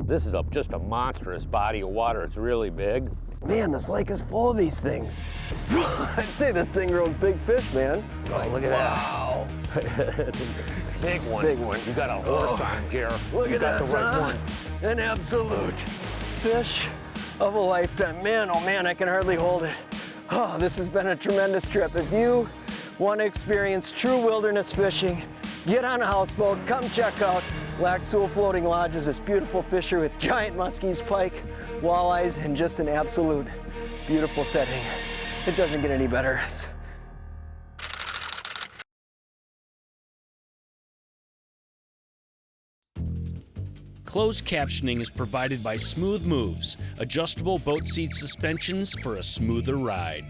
This is just a monstrous body of water. It's really big. Man, this lake is full of these things. I'd say this thing grows big fish, man. Oh, look at wow. that. Big one. Big one. You got a horse on here. Look you at got this, the right one. An absolute fish of a lifetime. Man, oh man, I can hardly hold it. Oh, this has been a tremendous trip. If you want to experience true wilderness fishing, get on a houseboat, come check out Lac Seul Floating Lodges, this beautiful fishery with giant muskies, pike, walleyes, and just an absolute beautiful setting. It doesn't get any better. Closed captioning is provided by Smooth Moves, adjustable boat seat suspensions for a smoother ride.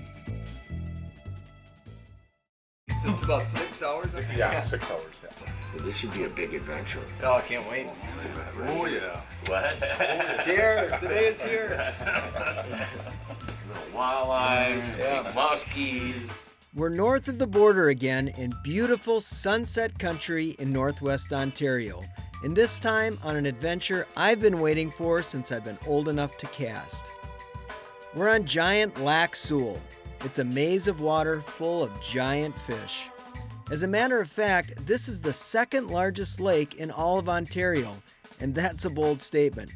So it's about 6 hours? Yeah, 6 hours, yeah. Well, this should be a big adventure. Oh, I can't wait. Oh, yeah. What? It's here. The day is here. Little walleyes, big muskies. We're north of the border again in beautiful Sunset Country in northwest Ontario. And this time on an adventure I've been waiting for since I've been old enough to cast. We're on giant Lac Seul. It's a maze of water full of giant fish. As a matter of fact, this is the second largest lake in all of Ontario, and that's a bold statement.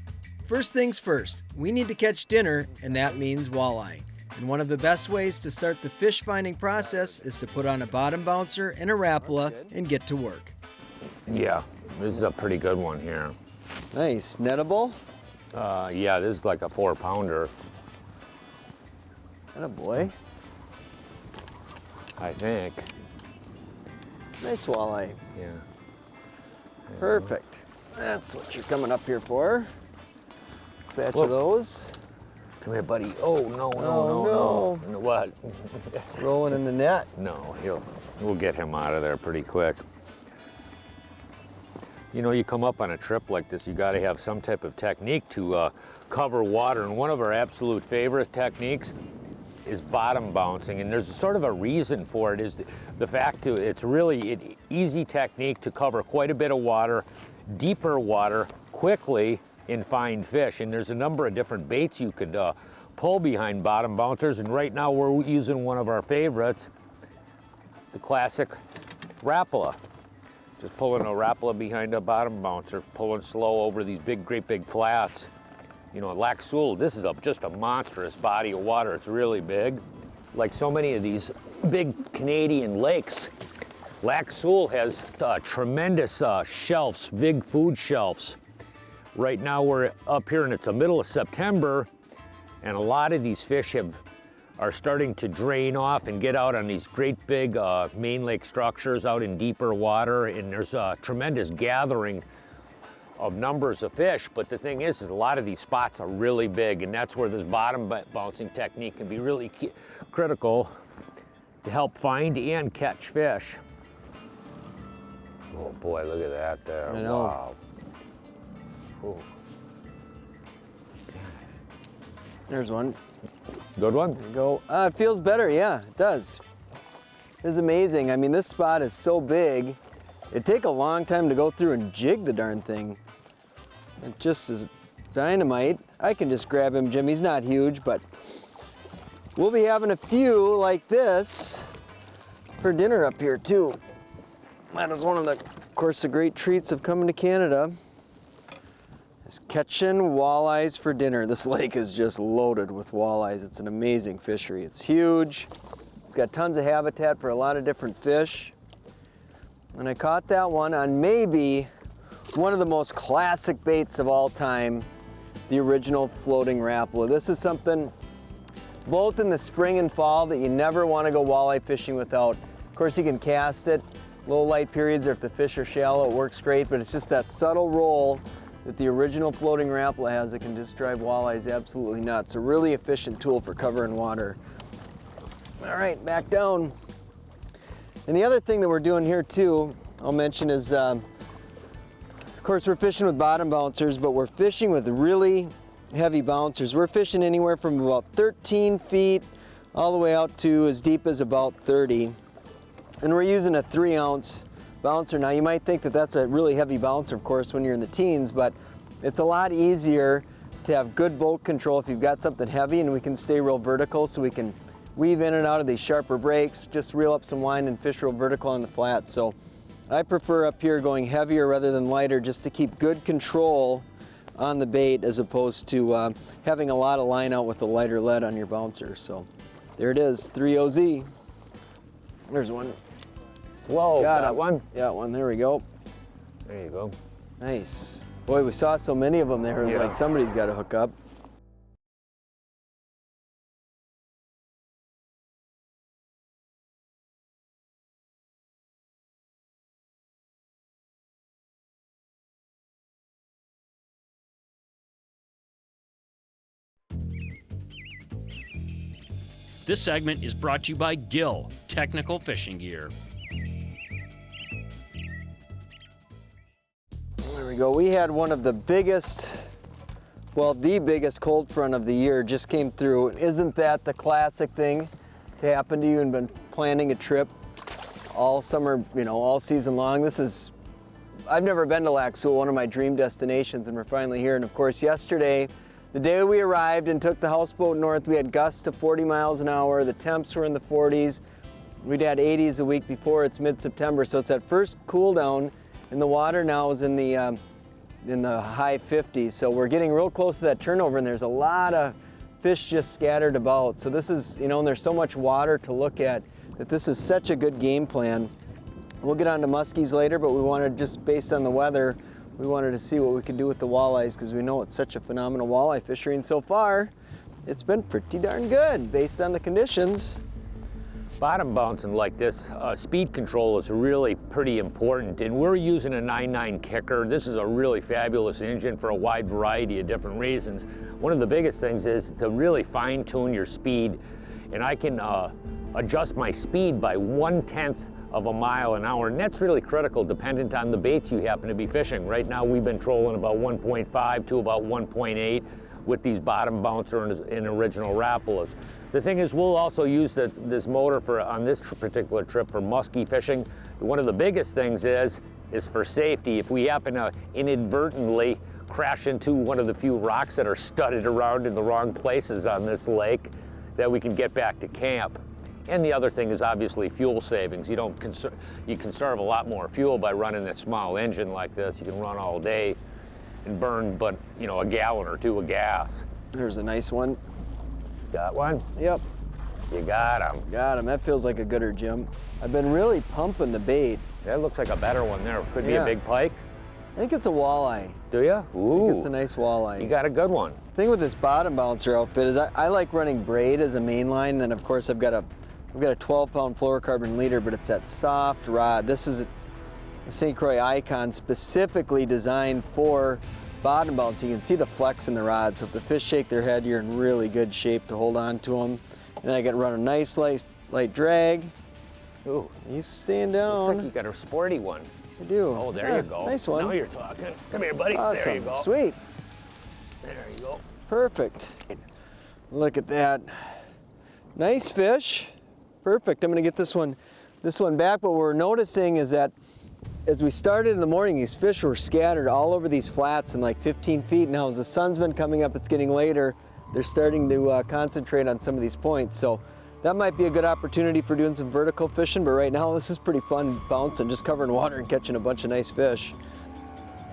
First things first, we need to catch dinner, and that means walleye. And one of the best ways to start the fish finding process is to put on a bottom bouncer and a Rapala and get to work. Yeah, this is a pretty good one here. Nice. Nettable? Yeah, this is like a 4-pounder. Attaboy. I think. Nice walleye. Yeah. Perfect. That's what you're coming up here for. Batch of those. Come here, buddy. Oh, no, no. What? Rolling in the net. No, we'll get him out of there pretty quick. You know, you come up on a trip like this, you got to have some type of technique to cover water. And one of our absolute favorite techniques is bottom bouncing. And there's sort of a reason for it, is the fact that it's really an easy technique to cover quite a bit of water, deeper water, quickly, and find fish. And there's a number of different baits you could pull behind bottom bouncers. And right now we're using one of our favorites, the classic Rapala. Just pulling a Rapala behind a bottom bouncer, pulling slow over these great big flats. You know, Lac Seul, this is just a monstrous body of water. It's really big. Like so many of these big Canadian lakes, Lac Seul has tremendous shelves, big food shelves. Right now we're up here and it's the middle of September, and a lot of these fish are starting to drain off and get out on these great big main lake structures out in deeper water, and there's a tremendous gathering of numbers of fish. But the thing is a lot of these spots are really big, and that's where this bottom bouncing technique can be really critical to help find and catch fish. Oh boy, look at that there. I know. Wow. Ooh. There's one. Good one? There you go. It feels better, yeah, it does. It's amazing. I mean, this spot is so big, it'd take a long time to go through and jig the darn thing. It just is dynamite. I can just grab him, Jim. He's not huge, but we'll be having a few like this for dinner up here too. That is one of of course, the great treats of coming to Canada, is catching walleyes for dinner. This lake is just loaded with walleyes. It's an amazing fishery. It's huge. It's got tons of habitat for a lot of different fish. And I caught that one on maybe one of the most classic baits of all time, the original floating Rapala. This is something both in the spring and fall that you never want to go walleye fishing without. Of course, you can cast it low light periods, or if the fish are shallow, it works great, but it's just that subtle roll that the original floating Rapala has that can just drive walleyes absolutely nuts. A really efficient tool for covering water. All right, back down. And the other thing that we're doing here too, I'll mention, is of course we're fishing with bottom bouncers, but we're fishing with really heavy bouncers. We're fishing anywhere from about 13 feet all the way out to as deep as about 30. And we're using a 3-ounce bouncer. Now you might think that that's a really heavy bouncer, of course, when you're in the teens, but It's a lot easier to have good boat control if you've got something heavy, and we can stay real vertical so we can weave in and out of these sharper breaks, just reel up some line and fish real vertical on the flats. So I prefer up here going heavier rather than lighter, just to keep good control on the bait, as opposed to having a lot of line out with the lighter lead on your bouncer. So there it is, 3OZ. There's one. Whoa, Got one? Got one, there we go. There you go. Nice. Boy, we saw so many of them there. It was like somebody's got to hook up. This segment is brought to you by Gill Technical Fishing Gear. There we go. We had one of the biggest, well, the biggest cold front of the year just came through. Isn't that the classic thing to happen to you and been planning a trip all summer, you know, all season long? I've never been to Lac Seul, one of my dream destinations, and we're finally here. And of course, yesterday, the day we arrived and took the houseboat north, we had gusts to 40 miles an hour. The temps were in the 40s. We'd had 80s the week before. It's mid-September, so it's that first cool down, and the water now is in the high 50s. So we're getting real close to that turnover, and there's a lot of fish just scattered about. So this is, you know, and there's so much water to look at that this is such a good game plan. We'll get on to muskies later, but we wanted, just based on the weather, we wanted to see what we could do with the walleyes, because we know it's such a phenomenal walleye fishery, and so far it's been pretty darn good based on the conditions. Bottom bouncing like this, speed control is really pretty important, and we're using a 9.9 kicker. This is a really fabulous engine for a wide variety of different reasons. One of the biggest things is to really fine tune your speed, and I can adjust my speed by 1/10 of a mile an hour, and that's really critical dependent on the baits you happen to be fishing. Right now we've been trolling about 1.5 to about 1.8 with these bottom bouncer and original Rapalas. The thing is, we'll also use this motor on this particular trip for musky fishing. One of the biggest things is for safety. If we happen to inadvertently crash into one of the few rocks that are studded around in the wrong places on this lake, that we can get back to camp. And the other thing is obviously fuel savings. You conserve a lot more fuel by running a small engine like this. You can run all day and burn, but you know, a gallon or two of gas. There's a nice one. Got one? Yep. You got him. Got him. That feels like a gooder, Jim. I've been really pumping the bait. That looks like a better one there. Could be a big pike. I think it's a walleye. Do you? Ooh. I think it's a nice walleye. You got a good one. The thing with this bottom bouncer outfit is I like running braid as a main line. Then of course I've got a 12-pound fluorocarbon leader, but it's that soft rod. This is a St. Croix Icon specifically designed for bottom bouncing. You can see the flex in the rod, so if the fish shake their head, you're in really good shape to hold on to them. And I can run a nice light drag. Ooh, He's staying down. looks like you got a sporty one. I do. Oh, there you go. Nice one. Now you're talking. Come here, buddy. Awesome. There you go. Sweet. There you go. Perfect. Look at that. Nice fish. Perfect. I'm going to get this one back. But what we're noticing is that as we started in the morning, these fish were scattered all over these flats in like 15 feet. Now as the sun's been coming up, it's getting later. They're starting to concentrate on some of these points. So that might be a good opportunity for doing some vertical fishing. But right now, this is pretty fun bouncing, just covering water and catching a bunch of nice fish.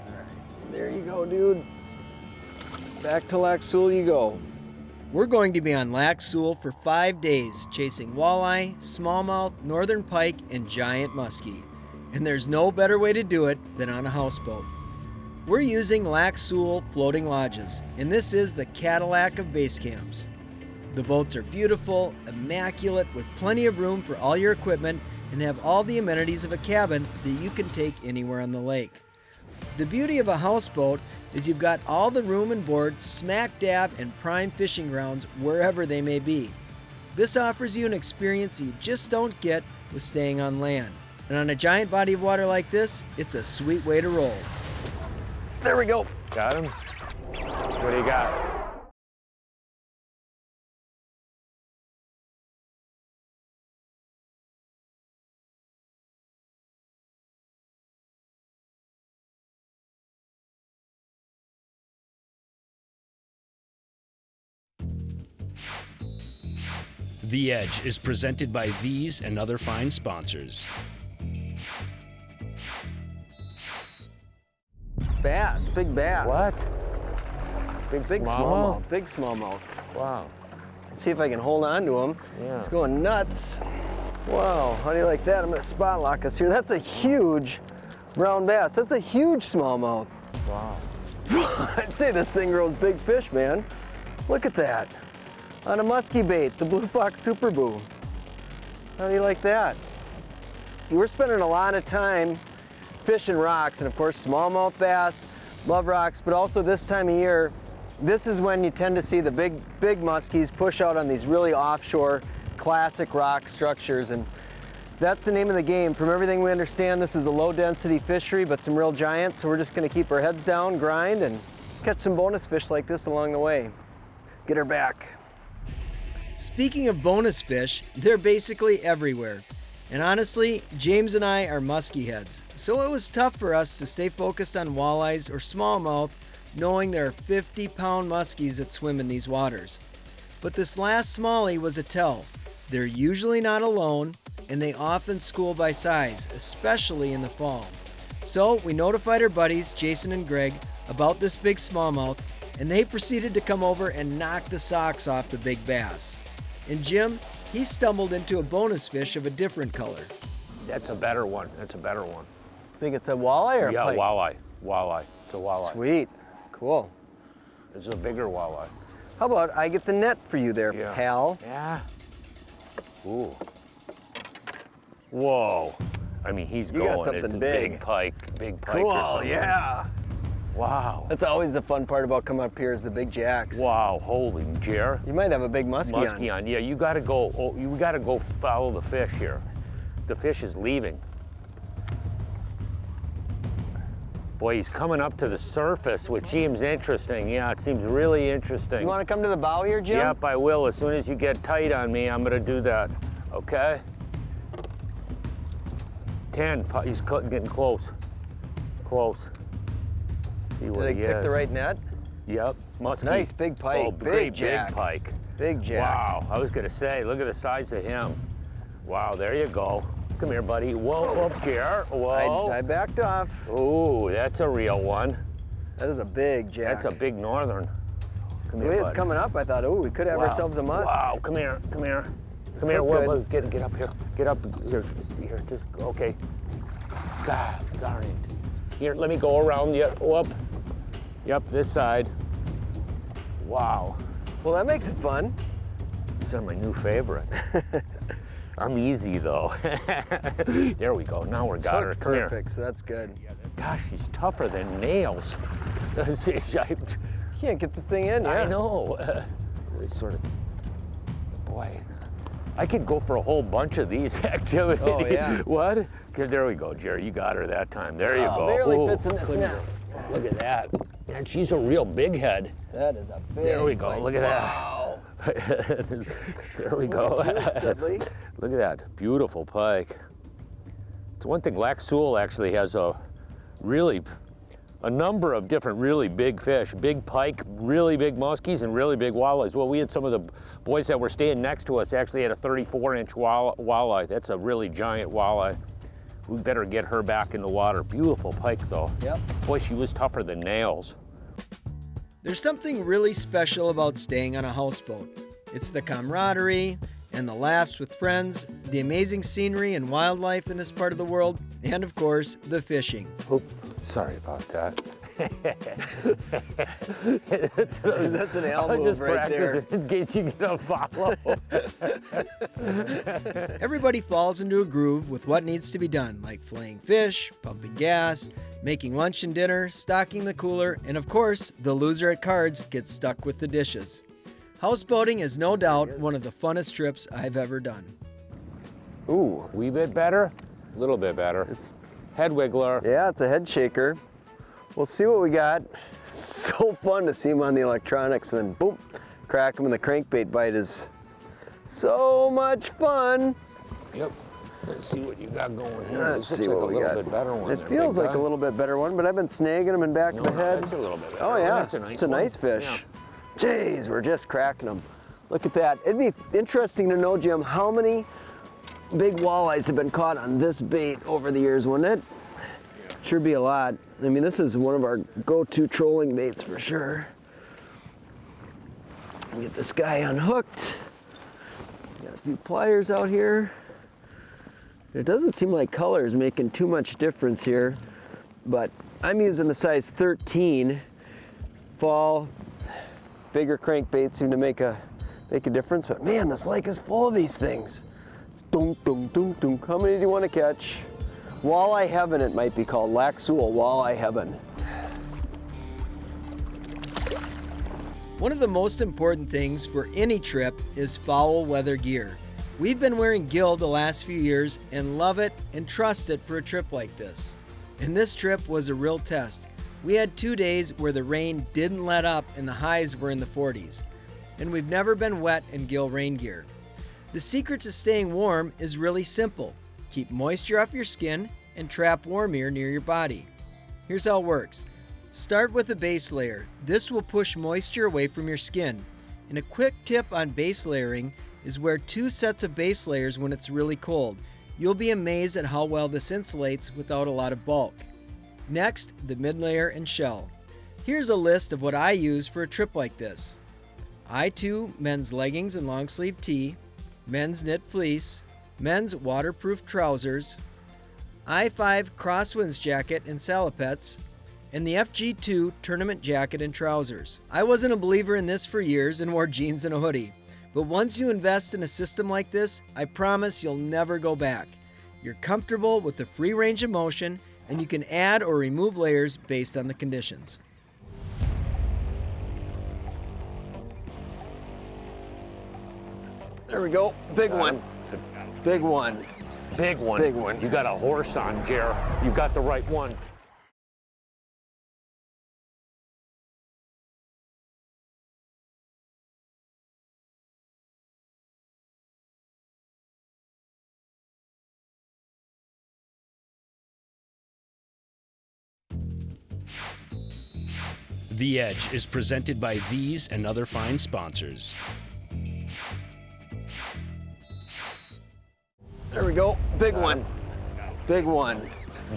All right, there you go, dude. Back to Lac Seul you go. We're going to be on Lac Seul for 5 days, chasing walleye, smallmouth, northern pike, and giant muskie. And there's no better way to do it than on a houseboat. We're using Lac Seul floating lodges, and this is the Cadillac of base camps. The boats are beautiful, immaculate, with plenty of room for all your equipment, and have all the amenities of a cabin that you can take anywhere on the lake. The beauty of a houseboat is you've got all the room and board smack dab in prime fishing grounds wherever they may be. This offers you an experience you just don't get with staying on land. And on a giant body of water like this, it's a sweet way to roll. There we go. Got him? What do you got? The Edge is presented by these and other fine sponsors. Bass, big bass. What? Big smallmouth, big smallmouth. Wow. Let's see if I can hold on to him. Yeah. It's going nuts. Wow, how do you like that? I'm gonna spot lock us here. That's a huge brown bass. That's a huge smallmouth. Wow. I'd say this thing grows big fish, man. Look at that. On a musky bait, the Blue Fox Super Boo. How do you like that? We're spending a lot of time fishing rocks, and of course smallmouth bass, love rocks, but also this time of year, this is when you tend to see the big muskies push out on these really offshore classic rock structures, and that's the name of the game. From everything we understand, this is a low density fishery, but some real giants, so we're just gonna keep our heads down, grind, and catch some bonus fish like this along the way. Get her back. Speaking of bonus fish, they're basically everywhere. And honestly, James and I are musky heads, so it was tough for us to stay focused on walleyes or smallmouth, knowing there are 50-pound muskies that swim in these waters. But this last smallie was a tell. They're usually not alone, and they often school by size, especially in the fall. So we notified our buddies, Jason and Greg, about this big smallmouth, and they proceeded to come over and knock the socks off the big bass. And Jim, he stumbled into a bonus fish of a different color. That's a better one. That's a better one. Think it's a walleye or a Yeah, pike? walleye. Walleye. It's a walleye. Sweet, cool. It's a bigger walleye. How about I get the net for you there, Yeah. pal? Yeah. Ooh. Whoa. I mean, he's You going. got something it's a big. big pike. Big pike. or Cool, something. yeah. Wow. That's always the fun part about coming up here is the big jacks. Wow. Holy Jer. You might have a big muskie on. Yeah, you gotta go. Oh, you gotta go follow the fish here. The fish is leaving. Boy, he's coming up to the surface, which seems interesting. Yeah, it seems really interesting. You want to come to the bow here, Jim? Yep, I will. As soon as you get tight on me, I'm gonna do that. Okay? 10. He's getting close. Close. See what Did I he pick is. the right net? Yep. Musky. Nice big pike. Oh, Big great jack. big pike. Big jack. Wow. I was gonna say, look at the size of him. Wow. There you go. Come here, buddy. Whoa, up here. Whoa. I backed off. Ooh, that's a real one. That is a big jack. That's a big northern. Come The here, way it's buddy. coming up, I thought, oh, we could have Wow. ourselves a musk. Wow, come here, come here. Come here, look whoa, good. get up here. Get up here, just, okay. God darn it. Here, let me go around you, whoop. Yep, this side. Wow, Well, that makes it fun. these are my new favorites. I'm easy though. There we go, now we got her, come here. Perfect, so that's good. Gosh, she's tougher than nails. Can't get the thing in, yeah. I know. It's sort of, boy, I could go for a whole bunch of these activities. Oh, yeah. What? Okay, there we go, Jerry. You got her that time. There you go. Barely Ooh, fits in this net. look at that. And she's a real big head. That is a big There we go. pike. Look at Wow. that. There we go. Look at you, Studley. Look at that. Beautiful pike. It's one thing, Lac Seul actually has a number of different really big fish. Big pike, really big muskies, and really big walleyes. Well, we had some of the boys that were staying next to us actually had a 34-inch walleye. That's a really giant walleye. We better get her back in the water. Beautiful pike though. Yep. Boy, she was tougher than nails. There's something really special about staying on a houseboat. It's the camaraderie and the laughs with friends, the amazing scenery and wildlife in this part of the world, and of course, the fishing. Oop, sorry about that. That's an elbow I was just right there. practicing in case you get a follow. Everybody falls into a groove with what needs to be done, like filleting fish, pumping gas, making lunch and dinner, stocking the cooler, and of course, the loser at cards gets stuck with the dishes. Houseboating is no doubt one of the funnest trips I've ever done. Ooh, wee bit better? A little bit better. It's Head wiggler. Yeah, it's a head shaker. We'll see what we got. It's so fun to see them on the electronics and then boom, crack them, and the crankbait bite is so much fun. Yep. Let's see what you got going here. Let's This see looks what like we a got. little bit better one. It there, feels big like guy. a little bit better one, but I've been snagging them in back of the head. That's a little bit better. Oh yeah, That's a nice it's a one. nice fish. Yeah. Jeez, we're just cracking them. Look at that. It'd be interesting to know, Jim, how many big walleyes have been caught on this bait over the years, wouldn't it? Sure be a lot. I mean, this is one of our go-to trolling baits for sure. Get this guy unhooked. Got a few pliers out here. It doesn't seem like color is making too much difference here, but I'm using the size 13. Fall, bigger crankbaits seem to make a difference, but man, this lake is full of these things. It's dunk, dunk, dunk, dunk. How many do you want to catch? Walleye heaven, it might be called. Lac Seul, walleye heaven. One of the most important things for any trip is foul weather gear. We've been wearing gill the last few years and love it and trust it for a trip like this. And this trip was a real test. We had 2 days where the rain didn't let up and the highs were in the 40s. And we've never been wet in gill rain gear. The secret to staying warm is really simple. Keep moisture off your skin and trap warm air near your body. Here's how it works. Start with a base layer. This will push moisture away from your skin. And a quick tip on base layering is wear 2 sets of base layers when it's really cold. You'll be amazed at how well this insulates without a lot of bulk. Next, the mid layer and shell. Here's a list of what I use for a trip like this. I2 men's leggings and long sleeve tee, men's knit fleece, men's waterproof trousers, I5 crosswinds jacket and salopettes, and the FG2 tournament jacket and trousers. I wasn't a believer in this for years and wore jeans and a hoodie. But once you invest in a system like this, I promise you'll never go back. You're comfortable with the free range of motion, and you can add or remove layers based on the conditions. There we go. Big one. Big one. Big one. Big one. You got a horse on, Jer. You got the right one. The Edge is presented by these and other fine sponsors. There we go. Big one. Big one.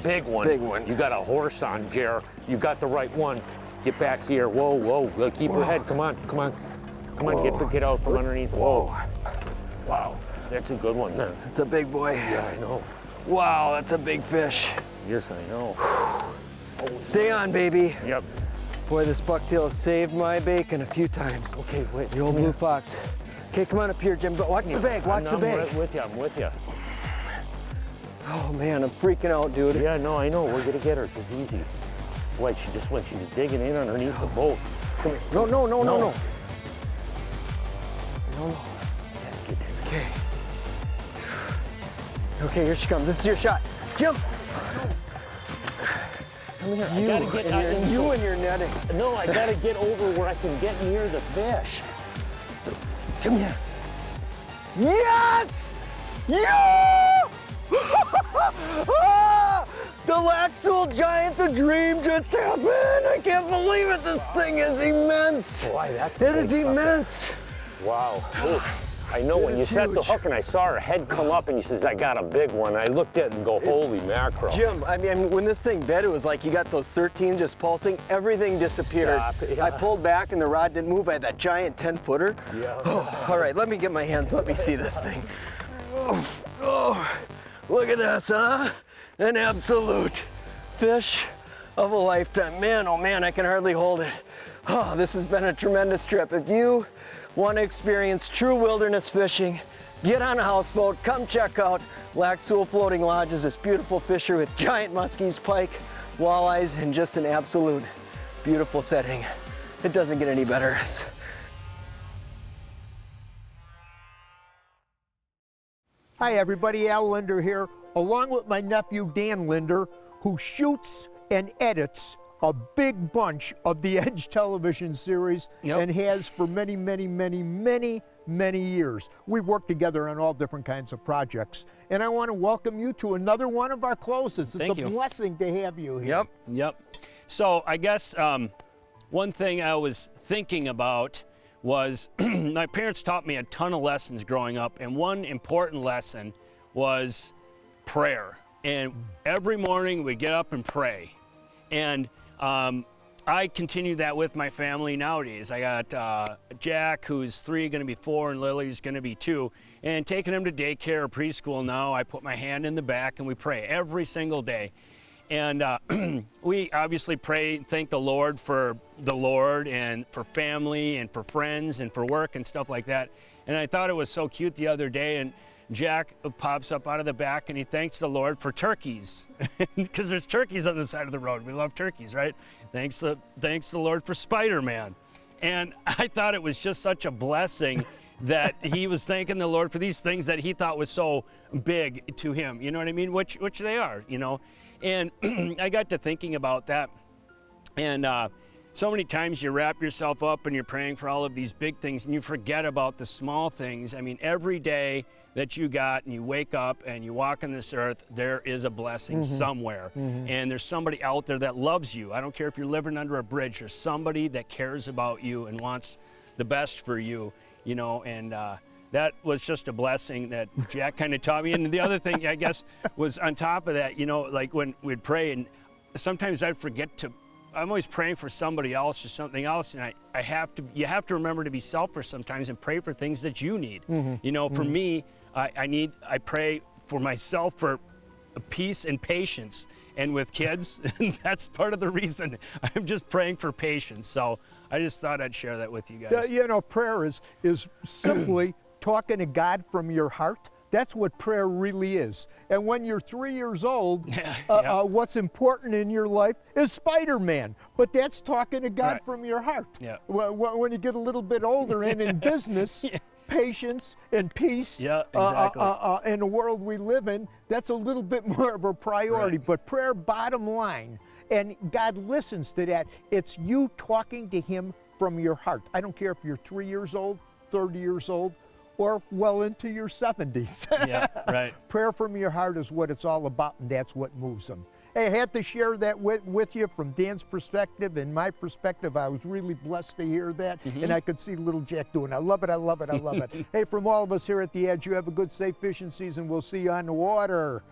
Big one. Big one. You got a horse on, Jer. You got the right one. Get back here. Whoa, whoa. Keep your head. Come on, come on. Come on, get out from underneath. Whoa. Wow. That's a good one. That's a big boy. Yeah, I know. Wow, that's a big fish. Yes, I know. Stay on, baby. Yep. Boy, this bucktail has saved my bacon a few times. Okay, wait. The old blue fox. Okay, come on up here, Jim. Watch the bag, watch the bag. I'm right with you, I'm with you. Oh man, I'm freaking out, dude. Yeah, no, I know. We're gonna get her. It's easy. Wait, she just went. She's digging in underneath the boat. Come here. No. No. Okay. Okay, here she comes. This is your shot. Jump. Come here. You and your netting. No, I gotta get over where I can get near the fish. Come here. Yes! Yeah! Ah! The Lac Seul giant, the dream just happened. I can't believe it. This thing is immense. Boy, that's It is immense. Wow. Ooh, I know when you set the huge. hook and I saw her head come up and you says, I got a big one. I looked at it and go, holy mackerel. Jim, I mean, when this thing bed, it was like you got those 13 just pulsing. Everything disappeared. Stop, yeah. I pulled back and the rod didn't move. I had that giant 10-footer. Yeah. Oh, all right, let me get my hands. Let me see this thing. Oh, look at this, huh? An absolute fish of a lifetime. Man, oh man, I can hardly hold it. Oh, this has been a tremendous trip. If you want to experience true wilderness fishing, get on a houseboat, come check out Lac Seul Floating Lodges, this beautiful fishery with giant muskies, pike, walleyes, and just an absolute beautiful setting. It doesn't get any better. Hi everybody, Al Lindner here, along with my nephew Dan Lindner, who shoots and edits a big bunch of the Edge television series and has for many years. We've worked together on all different kinds of projects, and I want to welcome you to another one of our closest. It's Thank a you. blessing to have you here. Yep. So I guess one thing I was thinking about was my parents taught me a ton of lessons growing up, and one important lesson was prayer. And every morning we'd get up and pray. And I continue that with my family nowadays. I got Jack, who's 3, going to be 4, and Lily's going to be 2. And taking him to daycare or preschool now, I put my hand in the back and we pray every single day. And we obviously pray and thank the Lord for the Lord and for family and for friends and for work and stuff like that. And I thought it was so cute the other day, and Jack pops up out of the back and he thanks the Lord for turkeys, because there's turkeys on the side of the road. We love turkeys, right? Thanks the Lord for Spider-Man. And I thought it was just such a blessing that he was thanking the Lord for these things that he thought was so big to him, you know what I mean? Which they are, you know? And I got to thinking about that. And so many times you wrap yourself up and you're praying for all of these big things and you forget about the small things. I mean, every day that you got and you wake up and you walk on this earth, there is a blessing somewhere. And there's somebody out there that loves you. I don't care if you're living under a bridge, there's somebody that cares about you and wants the best for you, you know, and that was just a blessing that Jack kind of taught me. And the other thing, I guess, was on top of that, you know, like when we'd pray, and sometimes I'd forget to, I'm always praying for somebody else or something else, and you have to remember to be selfish sometimes and pray for things that you need. You know, for me, I pray for myself for peace and patience. And with kids, that's part of the reason I'm just praying for patience. So I just thought I'd share that with you guys. You know, prayer is simply talking to God from your heart. That's what prayer really is. And when you're 3 years old, what's important in your life is Spider-Man. But that's talking to God from your heart. Yeah. When you get a little bit older and in business, patience and peace Yeah, exactly. In the world we live in, that's a little bit more of a priority. Right. But prayer, bottom line, and God listens to that. It's you talking to him from your heart. I don't care if you're 3 years old, 30 years old, or well into your 70s. Yeah, right. Prayer from your heart is what it's all about, and that's what moves them. Hey, I had to share that with you from Dan's perspective and my perspective. I was really blessed to hear that, and I could see little Jack doing it. I love it, I love it, I love it. Hey, from all of us here at The Edge, you have a good, safe fishing season. We'll see you on the water.